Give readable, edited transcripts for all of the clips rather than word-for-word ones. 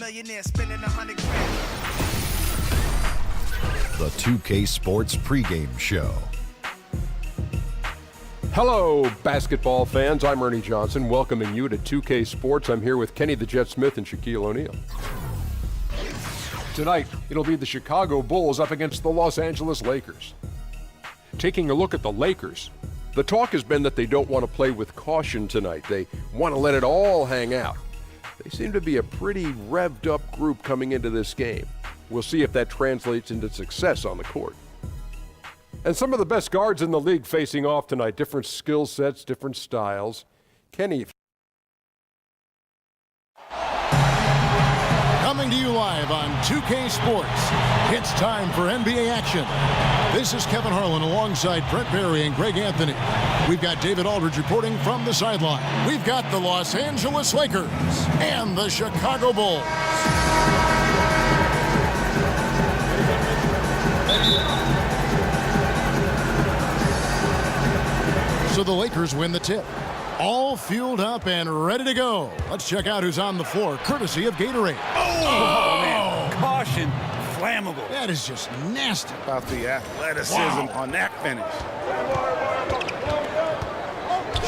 millionaire spending 100 grand. The 2K Sports pregame show. Hello, basketball fans. I'm Ernie Johnson, welcoming you to 2K Sports. I'm here with Kenny the Jet Smith and Shaquille O'Neal. Tonight, it'll be the Chicago Bulls up against the Los Angeles Lakers. Taking a look at the Lakers, the talk has been that they don't want to play with caution tonight. They want to let it all hang out. They seem to be a pretty revved up group coming into this game. We'll see if that translates into success on the court. And some of the best guards in the league facing off tonight. Different skill sets, different styles. Kenny. Coming to you live on 2K Sports, it's time for NBA action. This is Kevin Harlan alongside Brent Barry and Greg Anthony. We've got David Aldridge reporting from the sideline. We've got the Los Angeles Lakers and the Chicago Bulls. So the Lakers win the tip. All fueled up and ready to go. Let's check out who's on the floor, courtesy of Gatorade. Oh man, caution, flammable. That is just nasty. About the athleticism on that finish.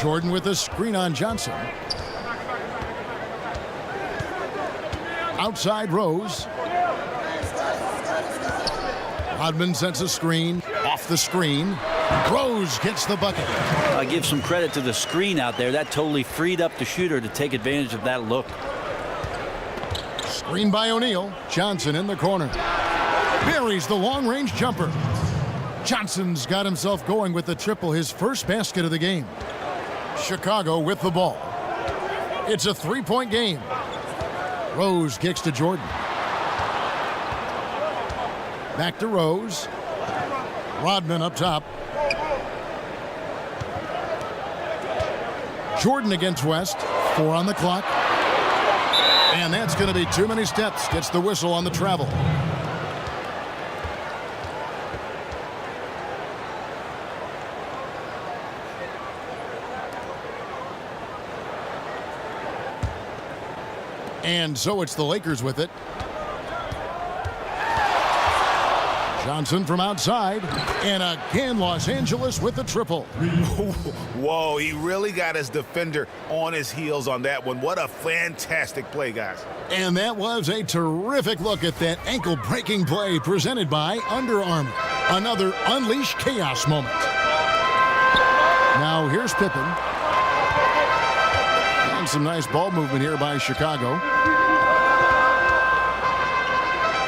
Jordan with a screen on Johnson. Outside Rose. Rodman sends a screen. Off the screen. Rose gets the bucket. I give some credit to the screen out there. That totally freed up the shooter to take advantage of that look. Screen by O'Neal. Johnson in the corner. Buries the long-range jumper. Johnson's got himself going with the triple, his first basket of the game. Chicago with the ball. It's a three-point game. Rose kicks to Jordan. Back to Rose. Rodman up top. Jordan against West. 4 on the clock. And that's going to be too many steps. Gets the whistle on the travel. And so it's the Lakers with it. Johnson from outside, and again Los Angeles with the triple. Whoa, he really got his defender on his heels on that one. What a fantastic play, guys. And that was a terrific look at that ankle-breaking play presented by Under Armour. Another Unleash Chaos moment. Now here's Pippen. And some nice ball movement here by Chicago.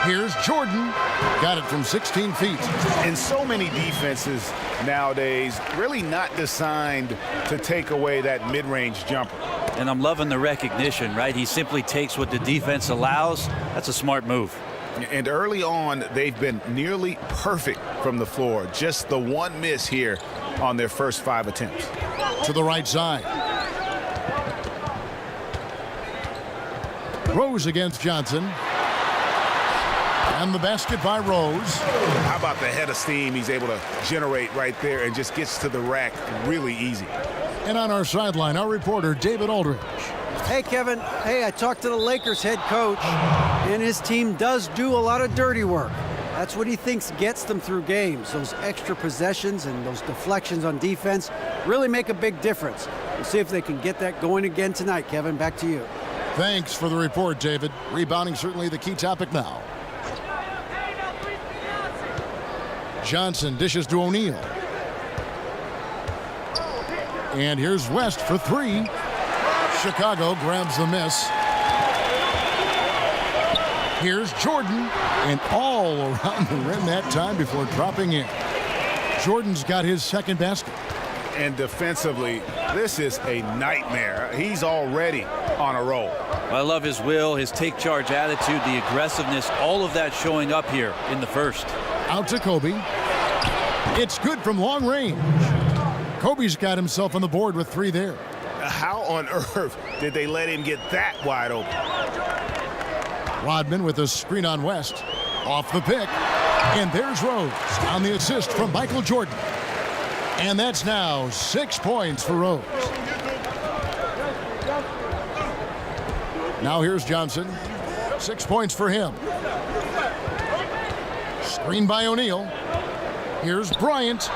Here's Jordan. Got it from 16 feet. And so many defenses nowadays really not designed to take away that mid-range jumper. And I'm loving the recognition, right? He simply takes what the defense allows. That's a smart move. And early on, they've been nearly perfect from the floor. Just the one miss here on their first 5 attempts. To the right side. Rose against Johnson. And the basket by Rose. How about the head of steam he's able to generate right there and just gets to the rack really easy. And on our sideline, our reporter, David Aldridge. Hey, Kevin. Hey, I talked to the Lakers head coach, and his team does do a lot of dirty work. That's what he thinks gets them through games. Those extra possessions and those deflections on defense really make a big difference. We'll see if they can get that going again tonight, Kevin. Back to you. Thanks for the report, David. Rebounding certainly the key topic now. Johnson dishes to O'Neal. And here's West for 3. Chicago grabs the miss. Here's Jordan. And all around the rim that time before dropping in. Jordan's got his second basket. And defensively, this is a nightmare. He's already on a roll. Well, I love his will, his take charge attitude, the aggressiveness, all of that showing up here in the first. Out to Kobe. It's good from long range. Kobe's got himself on the board with 3 there. How on earth did they let him get that wide open? Rodman with a screen on West. Off the pick. And there's Rose on the assist from Michael Jordan. And that's now 6 points for Rose. Now here's Johnson. 6 points for him. Screen by O'Neal. Here's Bryant.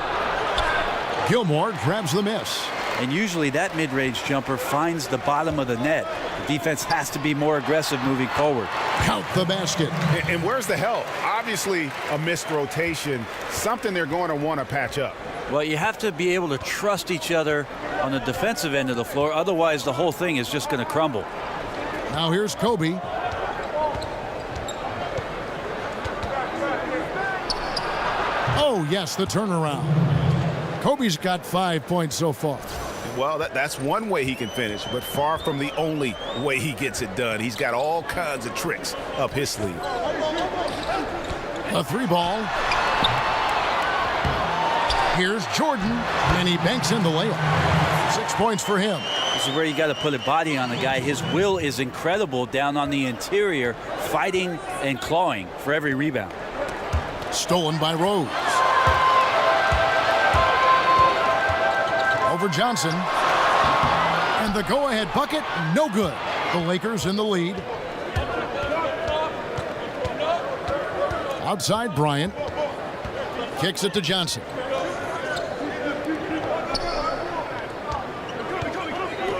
Gilmore grabs the miss. And usually that mid-range jumper finds the bottom of the net. The defense has to be more aggressive moving forward. Count the basket. And where's the help? Obviously a missed rotation, something they're going to want to patch up. Well, you have to be able to trust each other on the defensive end of the floor. Otherwise, the whole thing is just going to crumble. Now here's Kobe. Oh, yes, the turnaround. Kobe's got 5 points so far. Well, that's one way he can finish, but far from the only way he gets it done. He's got all kinds of tricks up his sleeve. A 3-ball. Here's Jordan, and he banks in the layup. 6 points for him. This is where you got to put a body on the guy. His will is incredible down on the interior, fighting and clawing for every rebound. Stolen by Rose. Over Johnson. And the go-ahead bucket, no good. The Lakers in the lead. Outside Bryant. Kicks it to Johnson.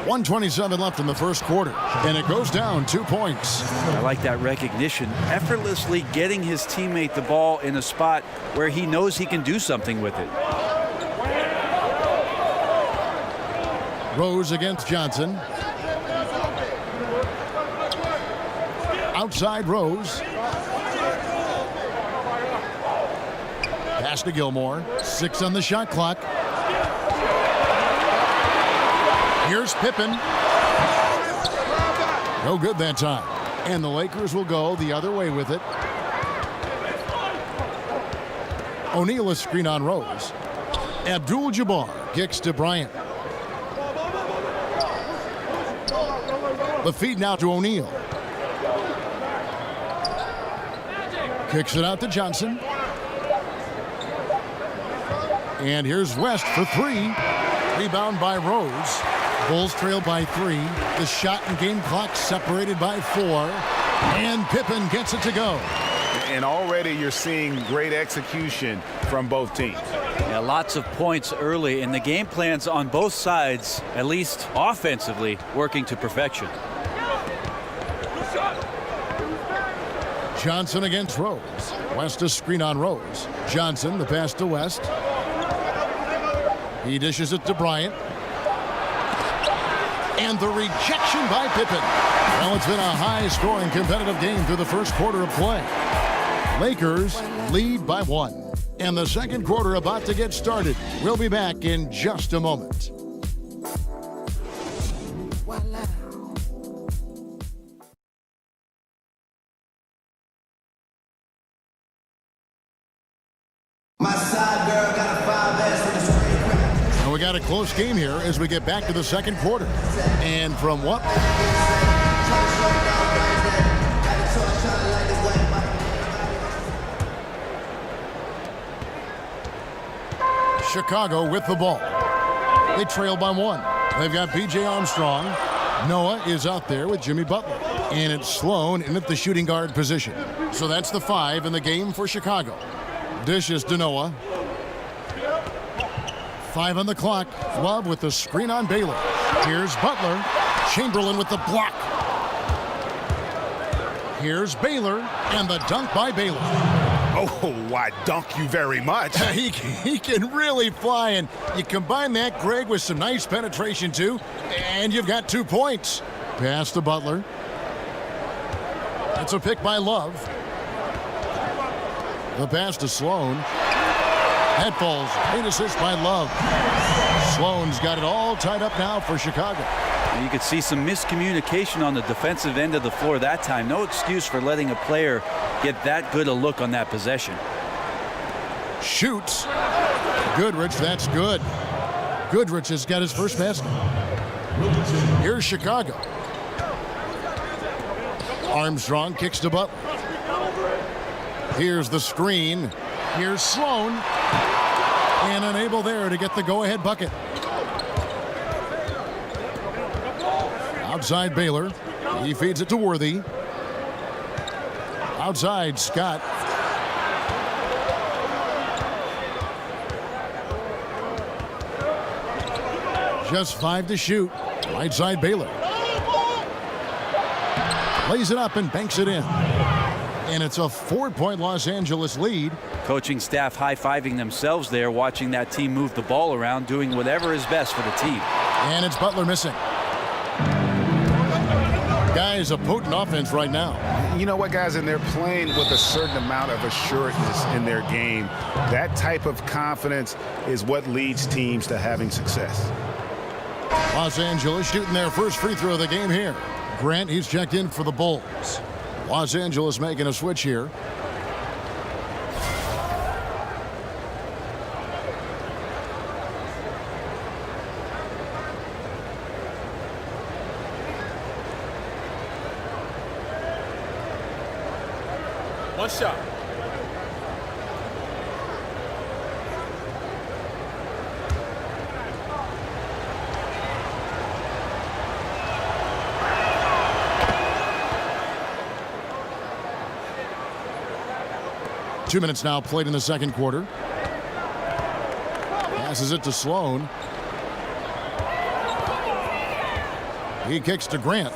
1:27 left in the first quarter, and it goes down 2 points. I like that recognition. Effortlessly getting his teammate the ball in a spot where he knows he can do something with it. Rose against Johnson. Outside Rose. Pass to Gilmore. 6 on the shot clock. Here's Pippen. No good that time. And the Lakers will go the other way with it. O'Neal is screen on Rose. Abdul-Jabbar kicks to Bryant. The feed now to O'Neal. Kicks it out to Johnson. And here's West for 3. Rebound by Rose. Bulls trail by 3. The shot and game clock separated by 4. And Pippen gets it to go. And already you're seeing great execution from both teams. Yeah, lots of points early, and the game plans on both sides, at least offensively, working to perfection. Johnson against Rose. West a screen on Rose. Johnson, the pass to West. He dishes it to Bryant. And the rejection by Pippen. Well, it's been a high-scoring competitive game through the first quarter of play. Lakers lead by 1. And the second quarter about to get started. We'll be back in just a moment. And we got a close game here as we get back to the second quarter. And from what? Chicago with the ball. They trail by 1. They've got P.J. Armstrong. Noah is out there with Jimmy Butler. And it's Sloan in at the shooting guard position. So that's the 5 in the game for Chicago. Dishes to Noah. 5 on the clock. Love with the screen on Baylor. Here's Butler. Chamberlain with the block. Here's Baylor. And the dunk by Baylor. Oh, I dunk you very much. He can really fly, and you combine that, Greg, with some nice penetration, too, and you've got 2 points. Pass to Butler. That's a pick by Love. The pass to Sloan. That falls. Great assist by Love. Sloan's got it all tied up now for Chicago. You could see some miscommunication on the defensive end of the floor that time. No excuse for letting a player get that good a look on that possession. Shoots. Goodrich, that's good. Goodrich has got his first basket. Here's Chicago. Armstrong kicks to Butler. Here's the screen. Here's Sloan. And unable there to get the go-ahead bucket. Outside Baylor. He feeds it to Worthy. Outside, Scott. Just 5 to shoot. Right side, Baylor. Lays it up and banks it in. And it's a 4-point Los Angeles lead. Coaching staff high-fiving themselves there, watching that team move the ball around, doing whatever is best for the team. And it's Butler missing. Guys, a potent offense right now. You know what, guys, and they're playing with a certain amount of assuredness in their game. That type of confidence is what leads teams to having success. Los Angeles shooting their first free throw of the game here. Grant, he's checked in for the Bulls. Los Angeles making a switch here. One shot. Two minutes now played in the second quarter. Passes it to Sloan. He kicks to Grant.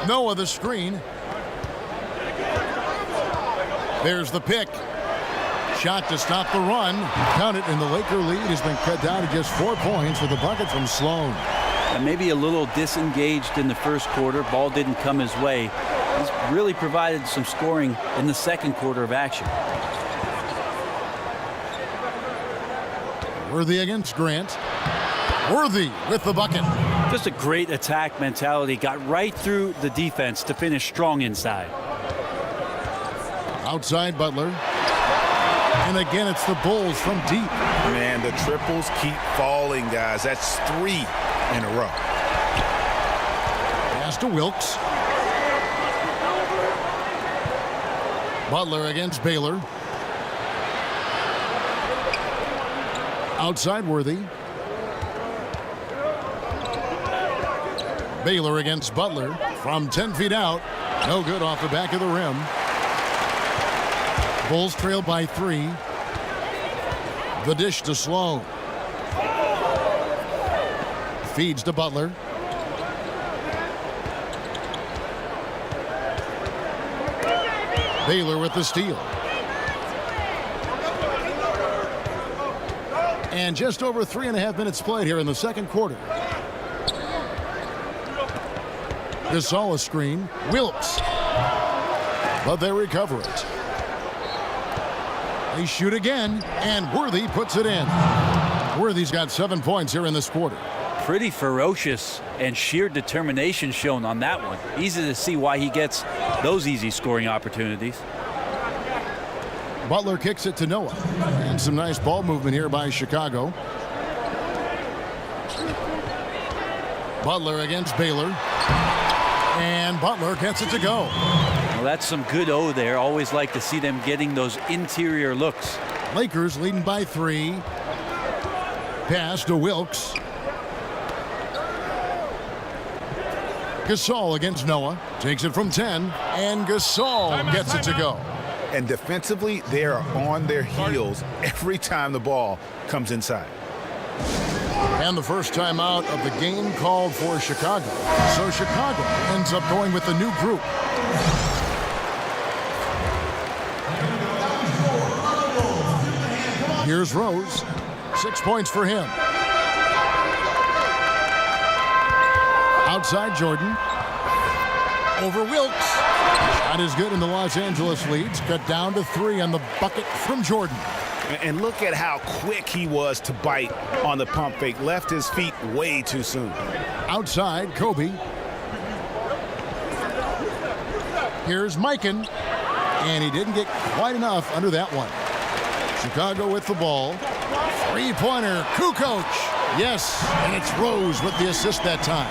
Noah the screen. There's the pick. Shot to stop the run. Count it, and the Laker lead has been cut down to just 4 points with a bucket from Sloan. And maybe a little disengaged in the first quarter. Ball didn't come his way. He's really provided some scoring in the second quarter of action. Worthy against Grant. Worthy with the bucket. Just a great attack mentality. Got right through the defense to finish strong inside. Outside Butler. And again, it's the Bulls from deep. Man, the triples keep falling, guys. That's 3 in a row. Pass to Wilkes. Butler against Baylor. Outside Worthy. Baylor against Butler from 10 feet out. No good off the back of the rim. Bulls trail by 3. The dish to Sloan. Feeds to Butler. Baylor with the steal. And just over 3.5 minutes played here in the second quarter. Gasol a screen. Wilkes. But they recover it. They shoot again, and Worthy puts it in. Worthy's got 7 points here in this quarter. Pretty ferocious and sheer determination shown on that one. Easy to see why he gets those easy scoring opportunities. Butler kicks it to Noah. And some nice ball movement here by Chicago. Butler against Baylor. And Butler gets it to go. Well, that's some good O there. Always like to see them getting those interior looks. Lakers leading by 3. Pass to Wilkes. Gasol against Noah. Takes it from 10. And Gasol gets it to go. And defensively, they are on their heels every time the ball comes inside. And the first timeout of the game called for Chicago. So Chicago ends up going with the new group. Here's Rose. 6 points for him. Outside Jordan. Over Wilkes. Shot is good, and the Los Angeles leads cut down to 3 on the bucket from Jordan. And look at how quick he was to bite on the pump fake. Left his feet way too soon. Outside, Kobe. Here's Mikan. And he didn't get quite enough under that one. Chicago with the ball. Three-pointer, Kukoc. Yes, and it's Rose with the assist that time.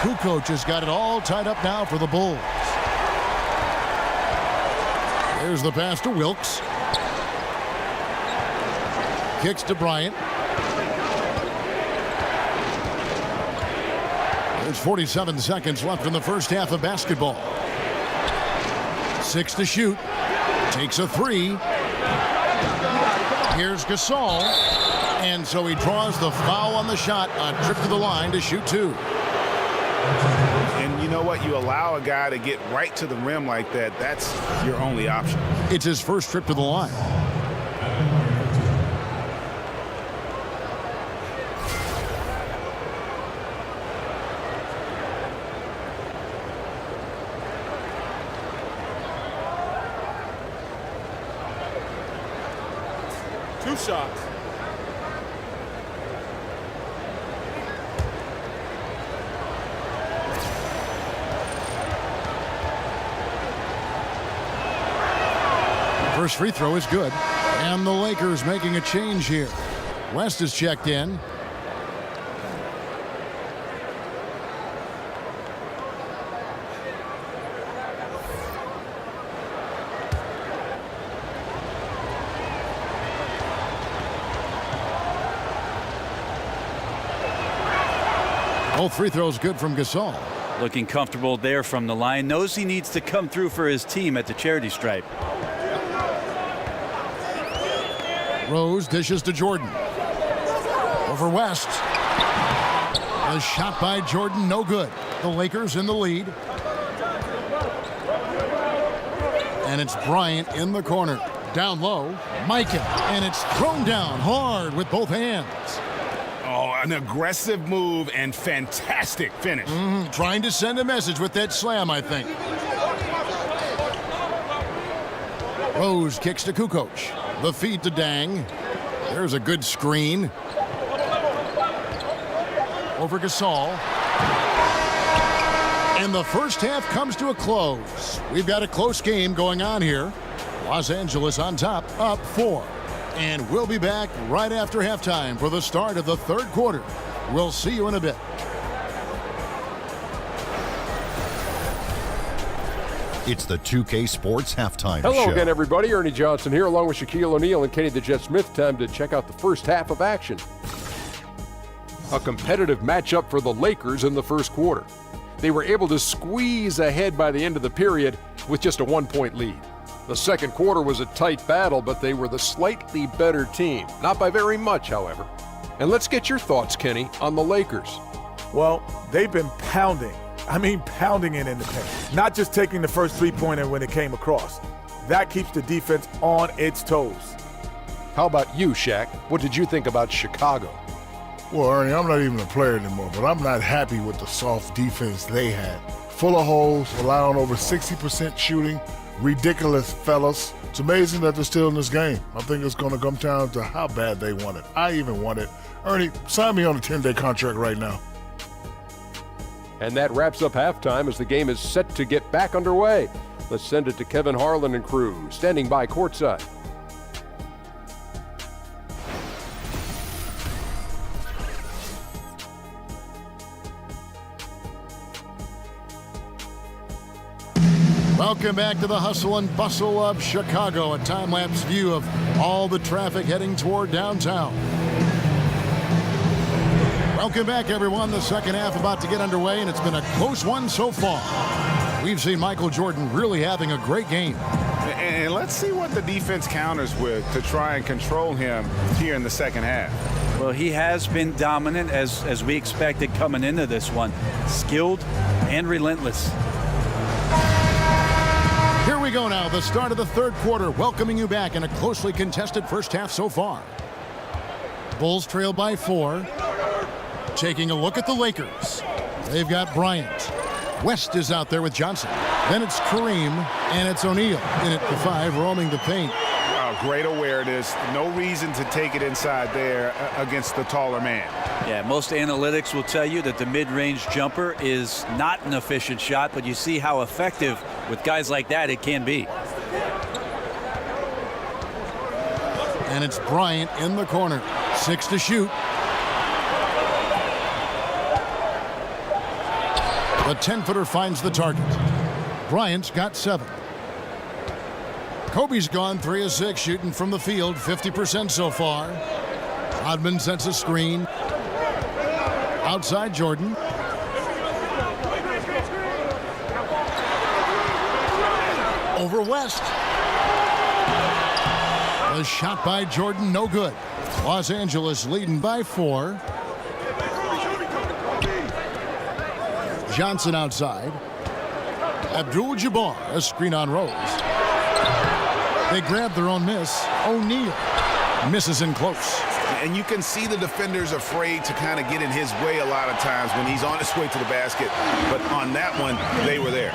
Kukoc has got it all tied up now for the Bulls. There's the pass to Wilkes. Kicks to Bryant. There's 47 seconds left in the first half of basketball. 6 to shoot. Takes a 3. Here's Gasol. And so he draws the foul on the shot. A trip to the line to shoot 2. And you know what? You allow a guy to get right to the rim like that. That's your only option. It's his first trip to the line. Two shots. First free throw is good. And the Lakers making a change here. West is checked in. Both free throws good from Gasol. Looking comfortable there from the line. Knows he needs to come through for his team at the charity stripe. Rose dishes to Jordan. Over West. A shot by Jordan, no good. The Lakers in the lead. And it's Bryant in the corner. Down low, Mikan. And it's thrown down hard with both hands. Oh, an aggressive move and fantastic finish. Trying to send a message with that slam, I think. Rose kicks to Kukoc. The feed to Dang. There's a good screen. Over Gasol. And the first half comes to a close. We've got a close game going on here. Los Angeles on top, up 4. And we'll be back right after halftime for the start of the third quarter. We'll see you in a bit. It's the 2K Sports Halftime Hello Show. again, everybody. Ernie Johnson here, along with Shaquille O'Neal and Kenny the Jet Smith. Time to check out the first half of action. A competitive matchup for the Lakers in the first quarter. They were able to squeeze ahead by the end of the period with just a 1-point lead. The second quarter was a tight battle, but they were the slightly better team. Not by very much, however. And let's get your thoughts, Kenny, on the Lakers. Well, they've been pounding. I mean, pounding it in the paint. Not just taking the first three-pointer when it came across. That keeps the defense on its toes. How about you, Shaq? What did you think about Chicago? Well, Ernie, I'm not even a player anymore, but I'm not happy with the soft defense they had. Full of holes, rely on over 60% shooting, ridiculous fellas. It's amazing that they're still in this game. I think it's going to come down to how bad they want it. I even want it. Ernie, sign me on a 10-day contract right now. And that wraps up halftime as the game is set to get back underway. Let's send it to Kevin Harlan and crew, standing by courtside. Welcome back to the hustle and bustle of Chicago, a time-lapse view of all the traffic heading toward downtown. Welcome back, everyone. The second half about to get underway, and it's been a close one so far. We've seen Michael Jordan really having a great game. And let's see what the defense counters with to try and control him here in the second half. Well, he has been dominant as we expected coming into this one. Skilled and relentless. Here we go now, the start of the third quarter, welcoming you back in a closely contested first half so far. Bulls trail by 4. Taking a look at the Lakers. They've got Bryant. West is out there with Johnson. Then it's Kareem, and it's O'Neal in at the 5, roaming the paint. Great awareness. No reason to take it inside there against the taller man. Yeah, most analytics will tell you that the mid-range jumper is not an efficient shot, but you see how effective with guys like that it can be. And it's Bryant in the corner. 6 to shoot. The 10-footer finds the target. Bryant's got 7. Kobe's gone 3 of 6 shooting from the field, 50% so far. Rodman sets a screen. Outside Jordan. over West. The shot by Jordan, no good. Los Angeles leading by 4. Johnson outside. Abdul-Jabbar, a screen on Rose. They grab their own miss. O'Neal misses in close. And you can see the defenders afraid to kind of get in his way a lot of times when he's on his way to the basket. But on that one, they were there.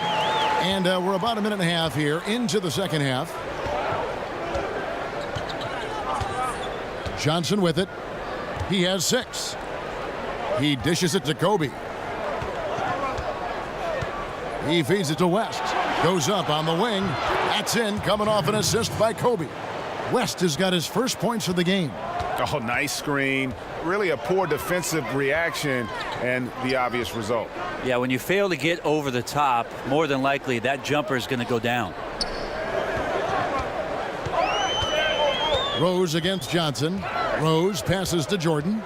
And we're about a minute and a half here into the second half. Johnson with it. He has 6. He dishes it to Kobe. He feeds it to West. Goes up on the wing. That's in, coming off an assist by Kobe. West has got his first points of the game. Oh, nice screen. Really a poor defensive reaction and the obvious result. Yeah, when you fail to get over the top, more than likely that jumper is going to go down. Rose against Johnson. Rose passes to Jordan.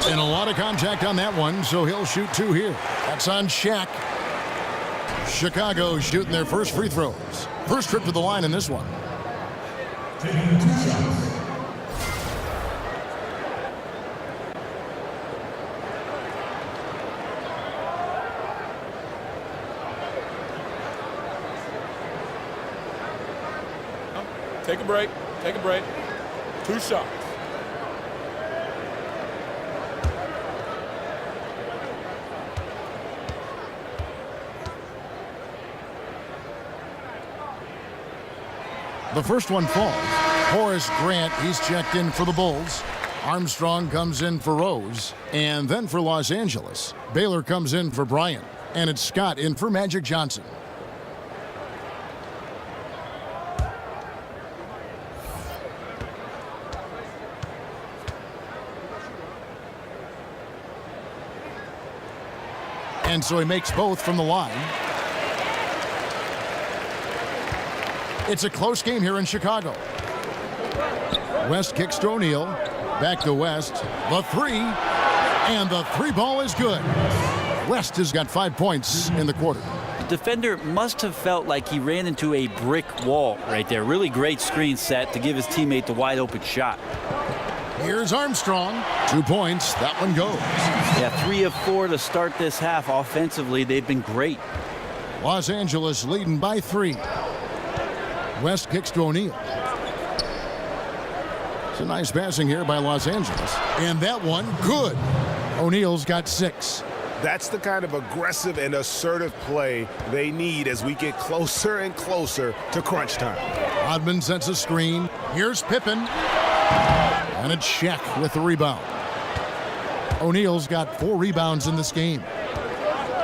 And a lot of contact on that one, so he'll shoot 2 here. That's on Shaq. Chicago shooting their first free throws. First trip to the line in this one. Take a break. Take a break. 2 shots. The first one falls. Horace Grant, he's checked in for the Bulls. Armstrong comes in for Rose. And then for Los Angeles, Baylor comes in for Bryant. And it's Scott in for Magic Johnson. And so he makes both from the line. It's a close game here in Chicago. West kicks to O'Neal. Back to West. The 3. And the 3 ball is good. West has got 5 points in the quarter. The defender must have felt like he ran into a brick wall right there. Really great screen set to give his teammate the wide open shot. Here's Armstrong. 2 points. That one goes. Yeah, 3 of 4 to start this half. Offensively, they've been great. Los Angeles leading by 3. West kicks to O'Neal. It's a nice passing here by Los Angeles. And that one, good. O'Neal's got 6. That's the kind of aggressive and assertive play they need as we get closer and closer to crunch time. Rodman sets a screen. Here's Pippen. And it's Shaq with the rebound. O'Neal's got 4 rebounds in this game.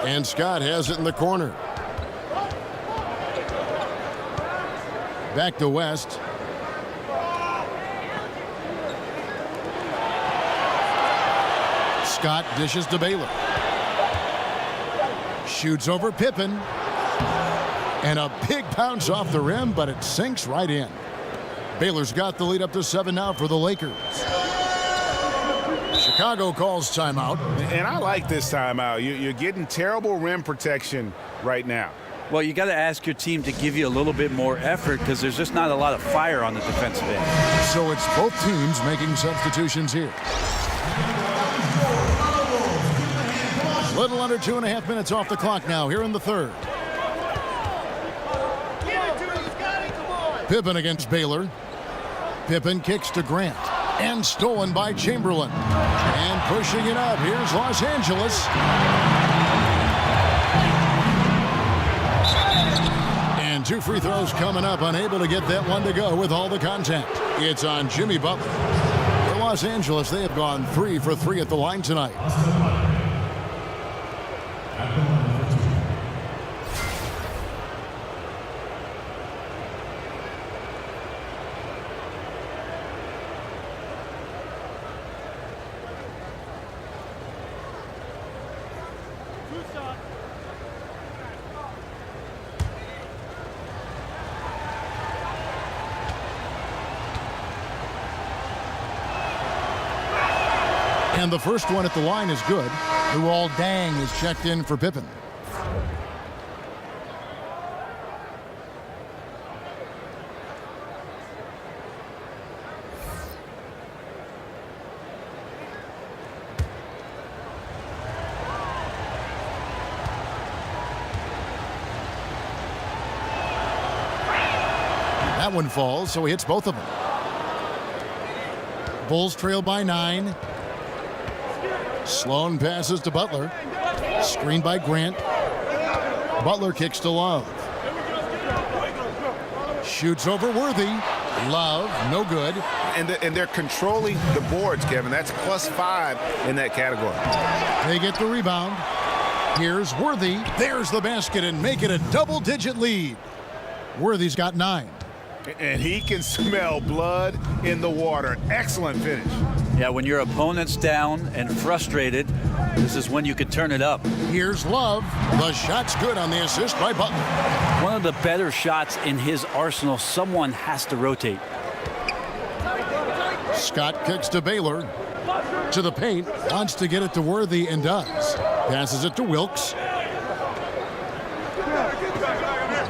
And Scott has it in the corner. Back to West. Scott dishes to Baylor. Shoots over Pippen. And a big bounce off the rim, but it sinks right in. Baylor's got the lead up to 7 now for the Lakers. Chicago calls timeout. And I like this timeout. You're getting terrible rim protection right now. Well, you got to ask your team to give you a little bit more effort because there's just not a lot of fire on the defensive end. So it's both teams making substitutions here. Little under 2.5 minutes off the clock now here in the third. Pippen against Baylor. Pippen kicks to Grant. And stolen by Chamberlain. And pushing it up. Here's Los Angeles. And 2 free throws coming up. Unable to get that one to go with all the contact. It's on Jimmy Butler. For Los Angeles, they have gone 3 for 3 at the line tonight. And the first one at the line is good. Luol Deng is checked in for Pippen. That one falls, so he hits both of them. Bulls trail by 9. Sloan passes to Butler. Screened by Grant. Butler kicks to Love. Shoots over Worthy. Love, no good. And they're controlling the boards, Kevin. That's +5 in that category. They get the rebound. Here's Worthy. There's the basket and make it a double-digit lead. Worthy's got 9. And he can smell blood in the water. Excellent finish. Yeah, when your opponent's down and frustrated, this is when you can turn it up. Here's Love. The shot's good on the assist by Butler. One of the better shots in his arsenal. Someone has to rotate. Scott kicks to Baylor. To the paint. Wants to get it to Worthy and does. Passes it to Wilkes.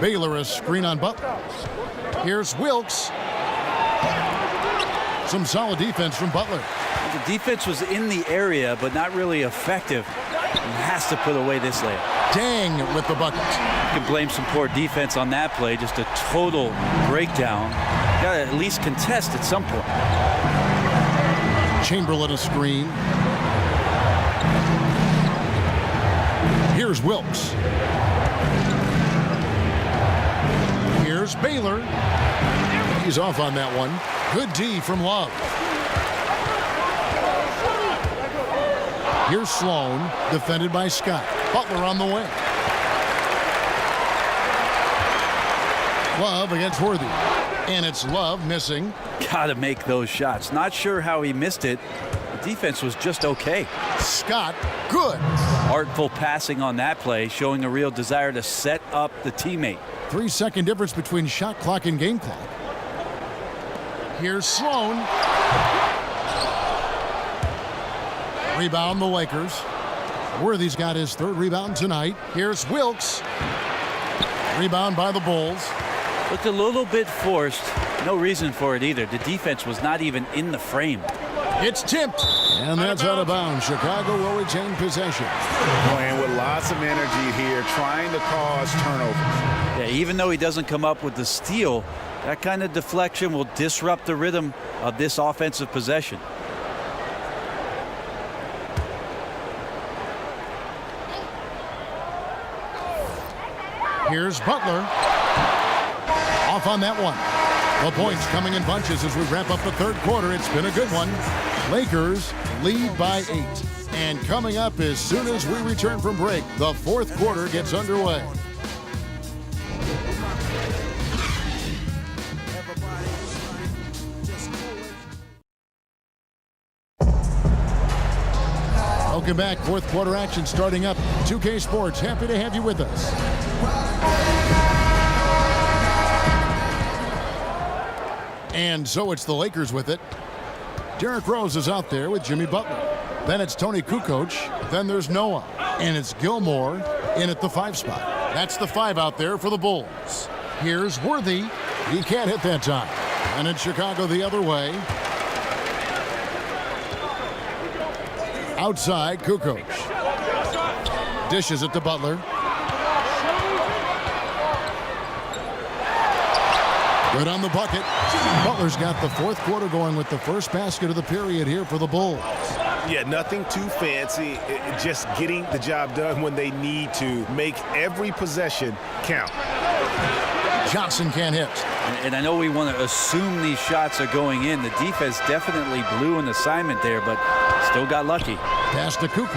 Baylor a screen on Butler. Here's Wilkes. Some solid defense from Butler. The defense was in the area, but not really effective. He has to put away this layup. Dang with the bucket. You can blame some poor defense on that play. Just a total breakdown. Got to at least contest at some point. Chamberlain a screen. Here's Wilkes. Here's Baylor. He's off on that one. Good D from Love. Here's Sloan, defended by Scott. Butler on the wing. Love against Worthy. And it's Love missing. Got to make those shots. Not sure how he missed it. The defense was just okay. Scott, good. Artful passing on that play, showing a real desire to set up the teammate. 3-second difference between shot clock and game clock. Here's Sloan. Rebound the Lakers. Worthy's got his 3rd rebound tonight. Here's Wilkes. Rebound by the Bulls. Looked a little bit forced. No reason for it either. The defense was not even in the frame. It's tipped. And that's out of bounds. Chicago will retain possession. Playing with lots of energy here, trying to cause turnovers. Yeah, even though he doesn't come up with the steal, that kind of deflection will disrupt the rhythm of this offensive possession. Here's Butler. Off on that one. The points coming in bunches as we wrap up the 3rd quarter. It's been a good one. Lakers lead by 8. And coming up as soon as we return from break, the 4th quarter gets underway. Welcome back. 4th quarter action starting up. 2K Sports, happy to have you with us. And so it's the Lakers with it. Derrick Rose is out there with Jimmy Butler. Then it's Tony Kukoc. Then there's Noah. And it's Gilmore in at the 5 spot. That's the 5 out there for the Bulls. Here's Worthy. He can't hit that time. And it's Chicago the other way. Outside, Kukoc. Dishes it to Butler. Good on the bucket. Butler's got the 4th quarter going with the first basket of the period here for the Bulls. Yeah, nothing too fancy. Just getting the job done when they need to. Make every possession count. Johnson can't hit. And I know we want to assume these shots are going in. The defense definitely blew an assignment there, but still got lucky. Pass to Kukoc.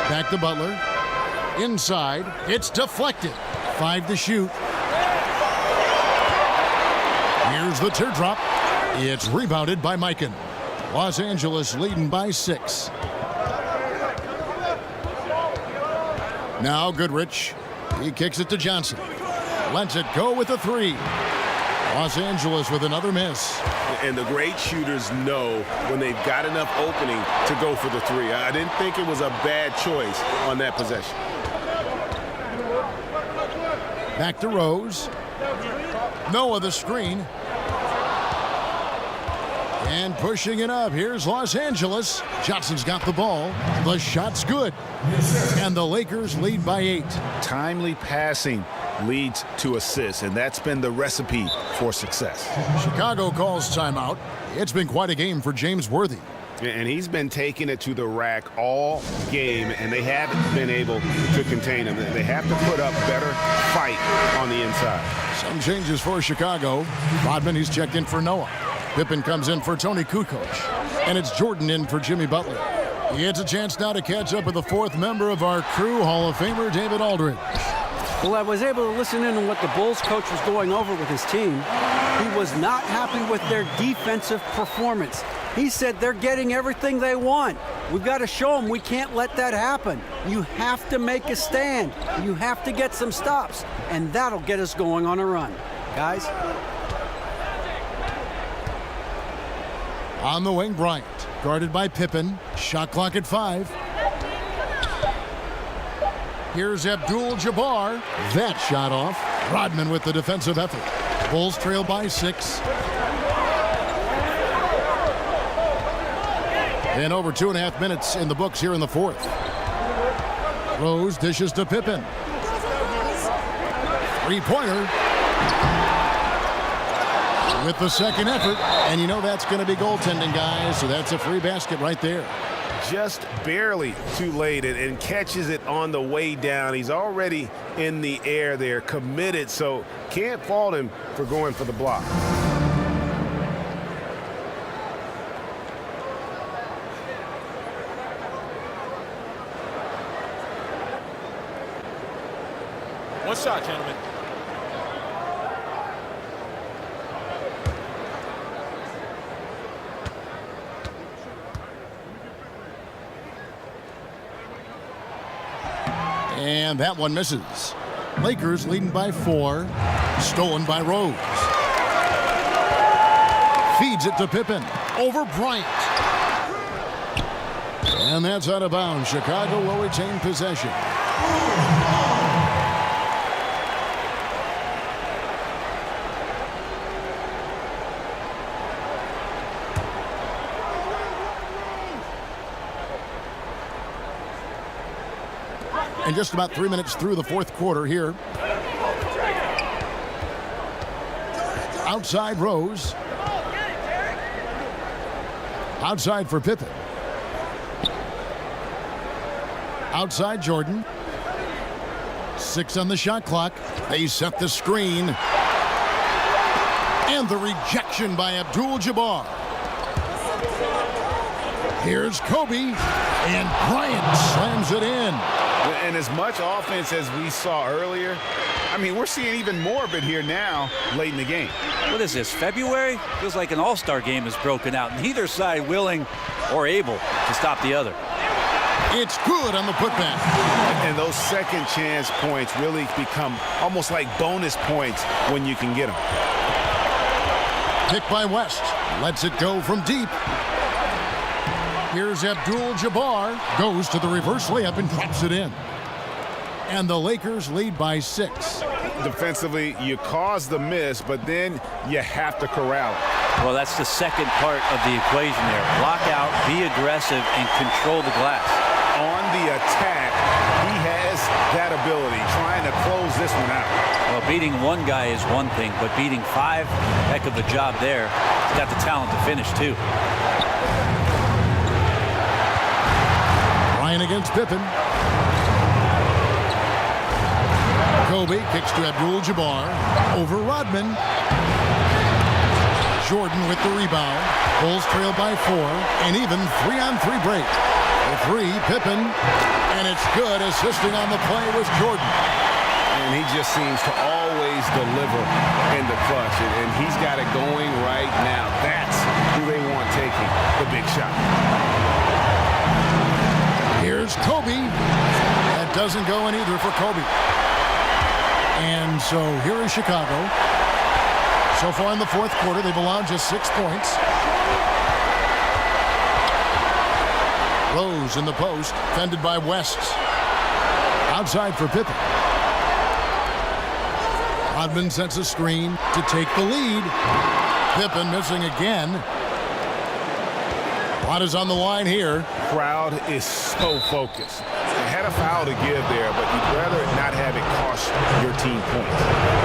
Back to Butler. Inside. It's deflected. 5 to shoot. Here's the teardrop. It's rebounded by Mikan. Los Angeles leading by 6. Now Goodrich. He kicks it to Johnson. Lets it go with a 3. Los Angeles with another miss. And the great shooters know when they've got enough opening to go for the 3. I didn't think it was a bad choice on that possession. Back to Rose. Noah the screen. And pushing it up, here's Los Angeles. Johnson's got the ball. The shot's good. And the Lakers lead by 8. Timely passing leads to assists, and that's been the recipe for success. Chicago calls timeout. It's been quite a game for James Worthy. And he's been taking it to the rack all game, and they haven't been able to contain him. They have to put up better fight on the inside. Some changes for Chicago. Rodman, he's checked in for Noah. Pippen comes in for Tony Kukoc. And it's Jordan in for Jimmy Butler. He gets a chance now to catch up with the 4th member of our crew, Hall of Famer David Aldridge. Well, I was able to listen in on what the Bulls coach was going over with his team. He was not happy with their defensive performance. He said they're getting everything they want. We've got to show them we can't let that happen. You have to make a stand. You have to get some stops, and that'll get us going on a run. Guys? On the wing, Bryant, guarded by Pippen. Shot clock at 5. Here's Abdul-Jabbar. That shot off. Rodman with the defensive effort. Bulls trail by 6. And over 2.5 minutes in the books here in the 4th. Rose dishes to Pippen. 3-pointer. With the second effort. And you know that's going to be goaltending, guys. So that's a free basket right there. Just barely too late and catches it on the way down. He's already in the air there, committed, so can't fault him for going for the block. One shot, gentlemen. And that one misses. Lakers leading by 4. Stolen by Rose. Feeds it to Pippen. Over Bryant. And that's out of bounds. Chicago will retain possession. And just about 3 minutes through the 4th quarter here. Outside Rose. Outside for Pippen. Outside Jordan. 6 on the shot clock. They set the screen. And the rejection by Abdul-Jabbar. Here's Kobe. And Bryant slams it in. And as much offense as we saw earlier, I mean, we're seeing even more of it here now late in the game. What is this, February? Feels like an all-star game has broken out. Neither side willing or able to stop the other. It's good on the putback. And those second chance points really become almost like bonus points when you can get them. Picked by West. Lets it go from deep. Here's Abdul-Jabbar. Goes to the reverse layup and drops it in. And the Lakers lead by 6. Defensively, you cause the miss, but then you have to corral it. Well, that's the second part of the equation there. Block out, be aggressive, and control the glass. On the attack, he has that ability, trying to close this one out. Well, beating one guy is one thing, but beating 5, heck of a job there. He's got the talent to finish, too. Ryan against Pippen. Kobe kicks to Abdul-Jabbar. Over Rodman. Jordan with the rebound. Bulls trail by 4. And even 3-on-3 break. The 3, Pippen. And it's good, assisting on the play with Jordan. And he just seems to always deliver in the clutch. And he's got it going right now. That's who they want taking the big shot. Here's Kobe. That doesn't go in either for Kobe. And so here is Chicago. So far in the 4th quarter, they've allowed just 6 points. Rose in the post, fended by West. Outside for Pippen. Rodman sets a screen to take the lead. Pippen missing again. A lot is on the line here. Crowd is so focused. They had a foul to give there, but you'd rather not have it cost your team points.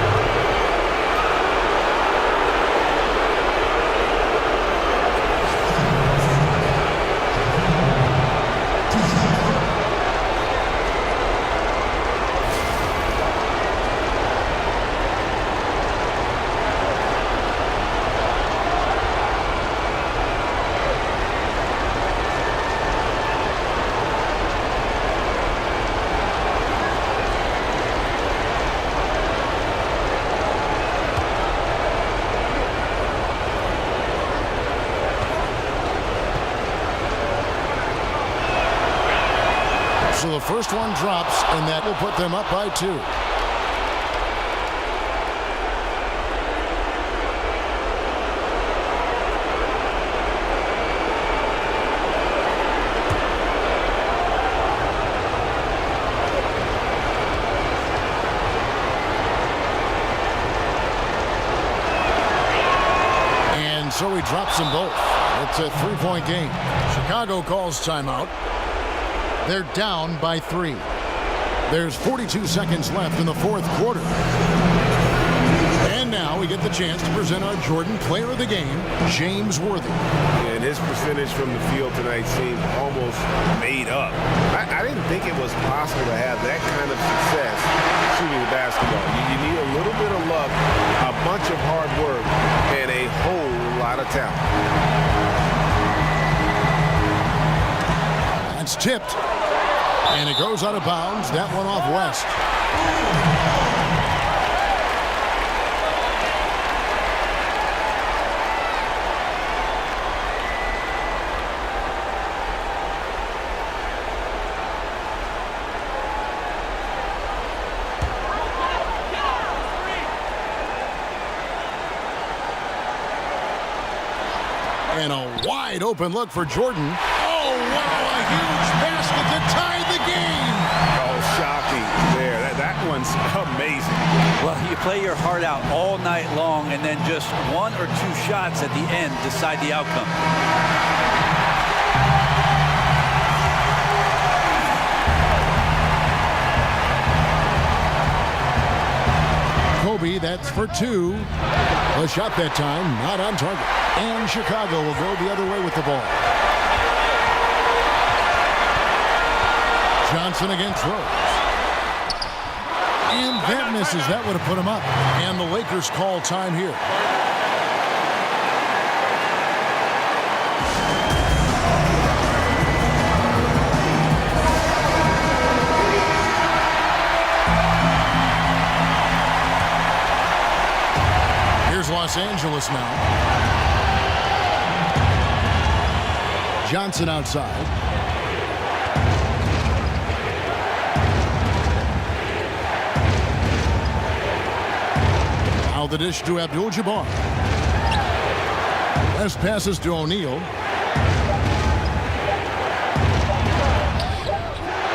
So the first one drops, and that will put them up by 2. And so he drops them both. It's a 3-point game. Chicago calls timeout. They're down by 3. There's 42 seconds left in the fourth quarter. And now we get the chance to present our Jordan Player of the Game, James Worthy. And his percentage from the field tonight seemed almost made up. I didn't think it was possible to have that kind of success shooting the basketball. You need a little bit of luck, a bunch of hard work, and a whole lot of talent. That's tipped. And it goes out of bounds. That one off West. And a wide open look for Jordan. Oh, wow, a huge basket to tie the game. Oh, shocking there. That one's amazing. Well, you play your heart out all night long, and then just 1 or 2 shots at the end decide the outcome. Kobe, that's for 2. A shot that time, not on target. And Chicago will go the other way with the ball. Johnson against Rose. And that misses. That would have put him up. And the Lakers call time here. Here's Los Angeles now. Johnson outside. Now the dish to Abdul-Jabbar. As passes to O'Neal.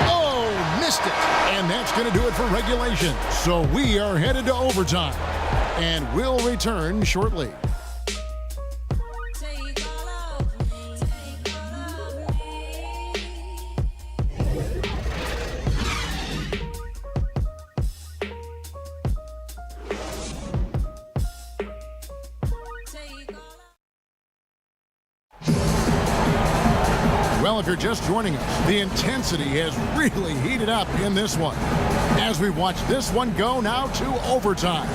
Oh, missed it. And that's going to do it for regulation. So we are headed to overtime. And we'll return shortly. Well, if you're just joining us, the intensity has really heated up in this one as we watch this one go now to overtime.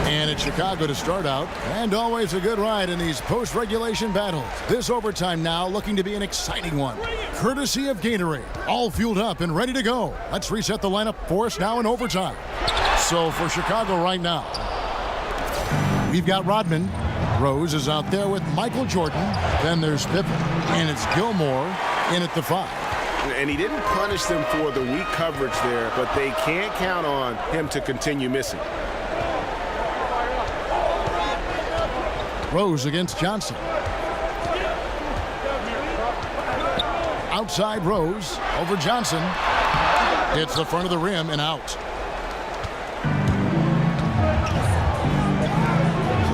And it's Chicago to start out, and always a good ride in these post-regulation battles. This overtime now looking to be an exciting one, courtesy of Gatorade. All fueled up and ready to go. Let's reset the lineup for us now in overtime. So for Chicago right now, we've got Rodman. Rose is out there with Michael Jordan. Then there's Pippen, and it's Gilmore in at the 5. And he didn't punish them for the weak coverage there, but they can't count on him to continue missing. Rose against Johnson. Outside Rose over Johnson. Hits the front of the rim and out.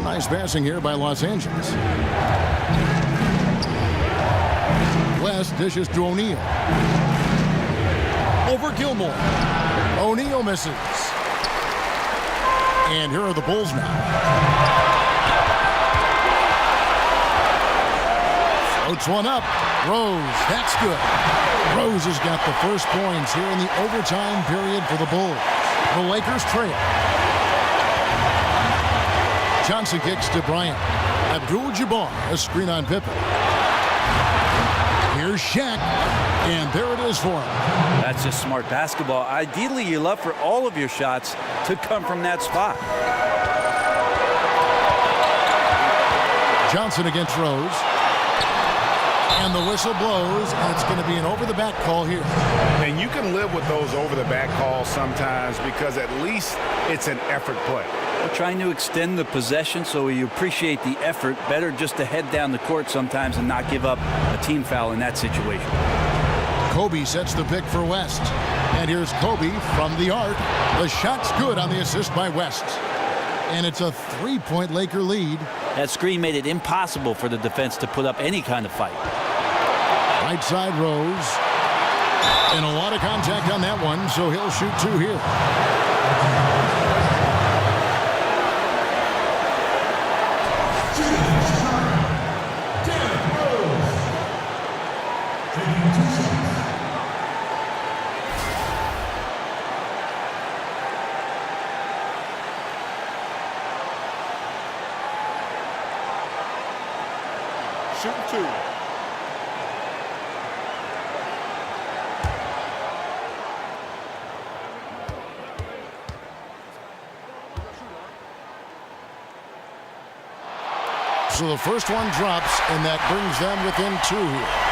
Nice passing here by Los Angeles. West dishes to O'Neal. Over Gilmore. O'Neal misses. And here are the Bulls now. Floats one up. Rose, that's good. Rose has got the first points here in the overtime period for the Bulls. The Lakers trail. Johnson kicks to Bryant. Abdul-Jabbar, a screen on Pippen. Here's Shaq, and there it is for him. That's just smart basketball. Ideally, you love for all of your shots to come from that spot. Johnson against Rose. And the whistle blows, and it's going to be an over-the-back call here. And you can live with those over-the-back calls sometimes because at least it's an effort play. We're trying to extend the possession so you appreciate the effort. Better just to head down the court sometimes and not give up a team foul in that situation. Kobe sets the pick for West. And here's Kobe from the arc. The shot's good on the assist by West. And it's a three-point Laker lead. That screen made it impossible for the defense to put up any kind of fight. Right side Rose. And a lot of contact on that one, so he'll shoot two here. Shooting two. So the first one drops, and that brings them within two here.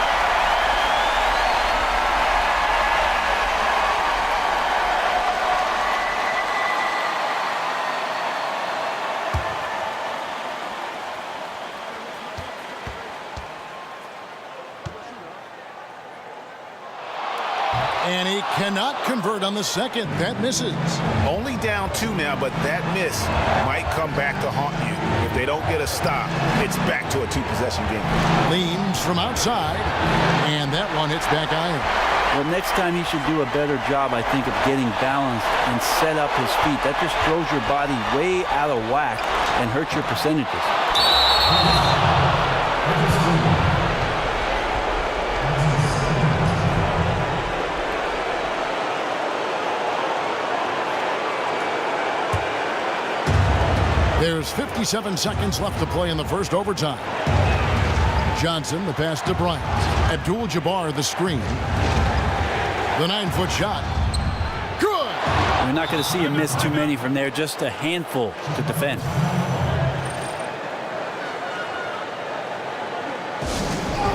And he cannot convert on the second. That misses. Only down two now, but that miss might come back to haunt you. If they don't get a stop, it's back to a two-possession game. Leans from outside, and that one hits back iron. Well, next time he should do a better job, I think, of getting balanced and set up his feet. That just throws your body way out of whack and hurts your percentages. There's 57 seconds left to play in the first overtime. Johnson, the pass to Bryant. Abdul-Jabbar, the screen. The 9-foot shot. Good! You're not going to see him miss too many from there, just a handful to defend.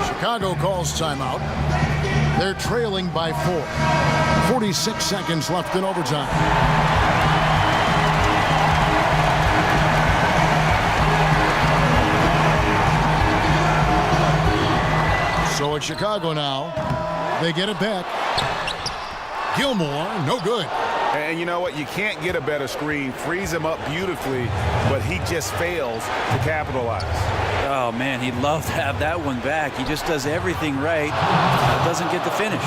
Chicago calls timeout. They're trailing by 4. 46 seconds left in overtime. So it's Chicago now. They get it back. Gilmore, no good. And you know what? You can't get a better screen. Frees him up beautifully, but he just fails to capitalize. Oh, man, he'd love to have that one back. He just does everything right, but doesn't get the finish.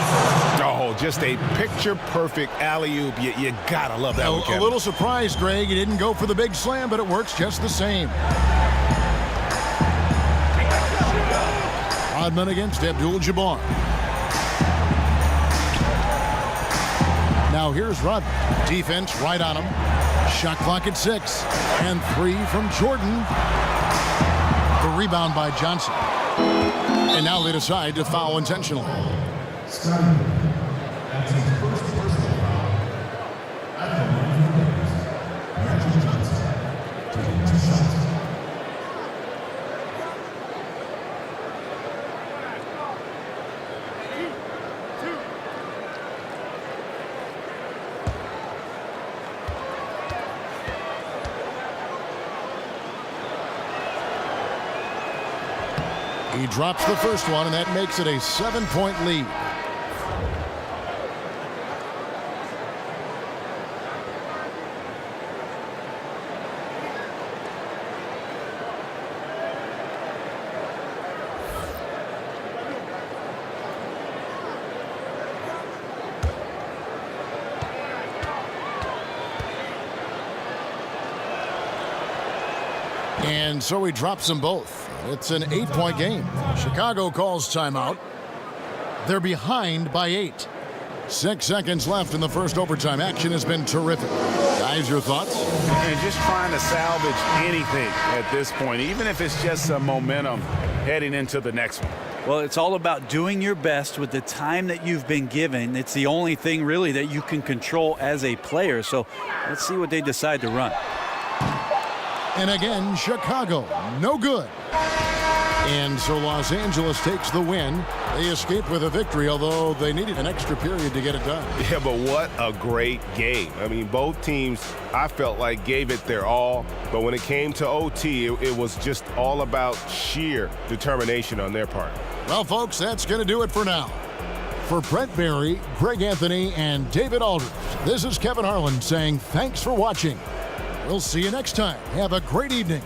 Oh, just a picture-perfect alley-oop. You gotta love that one, Kevin. A little surprised, Greg. He didn't go for the big slam, but it works just the same. Rodman against Abdul-Jabbar. Now here's Rodman. Defense right on him. Shot clock at 6. And 3 from Jordan. The rebound by Johnson. And now they decide to foul intentionally. He drops the first one, and that makes it a 7-point lead. And so he drops them both. It's an 8-point game. Chicago calls timeout. They're behind by 8. 6 seconds left in the first overtime. Action has been terrific. Guys, your thoughts? And just trying to salvage anything at this point, even if it's just some momentum heading into the next one. Well, it's all about doing your best with the time that you've been given. It's the only thing really that you can control as a player. So let's see what they decide to run. And again, Chicago, no good. And so Los Angeles takes the win. They escape with a victory, although they needed an extra period to get it done. Yeah, but what a great game. I mean, both teams, I felt like, gave it their all. But when it came to OT, it was just all about sheer determination on their part. Well, folks, that's going to do it for now. For Brent Barry, Greg Anthony, and David Aldridge, this is Kevin Harlan saying thanks for watching. We'll see you next time. Have a great evening.